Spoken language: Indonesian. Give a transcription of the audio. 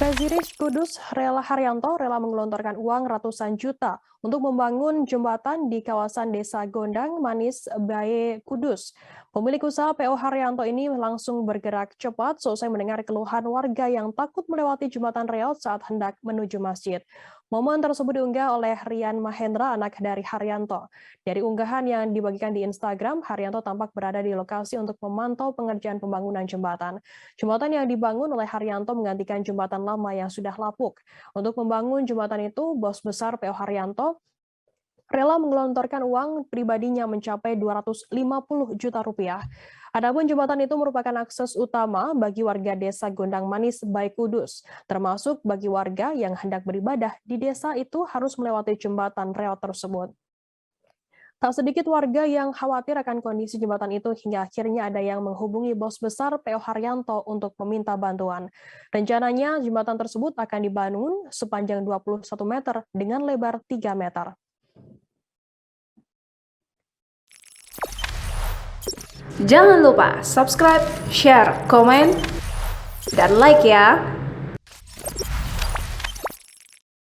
Ziris Kudus Haryanto rela menggelontorkan uang ratusan juta untuk membangun jembatan di kawasan Desa Gondang, Manis, Baye, Kudus. Pemilik usaha PO Haryanto ini langsung bergerak cepat selesai mendengar keluhan warga yang takut melewati jembatan reot saat hendak menuju masjid. Momen tersebut diunggah oleh Rian Mahendra, anak dari Haryanto. Dari unggahan yang dibagikan di Instagram, Haryanto tampak berada di lokasi untuk memantau pengerjaan pembangunan jembatan. Jembatan yang dibangun oleh Haryanto menggantikan jembatan lama yang sudah lapuk. Untuk membangun jembatan itu, bos besar PO Haryanto rela menggelontorkan uang pribadinya mencapai 250 juta rupiah. Adapun jembatan itu merupakan akses utama bagi warga desa Gondang Manis, Baik Kudus, termasuk bagi warga yang hendak beribadah di desa itu harus melewati jembatan reot tersebut. Tak sedikit warga yang khawatir akan kondisi jembatan itu hingga akhirnya ada yang menghubungi bos besar PO Haryanto untuk meminta bantuan. Rencananya jembatan tersebut akan dibangun sepanjang 21 meter dengan lebar 3 meter. Jangan lupa subscribe, share, komen, dan like ya!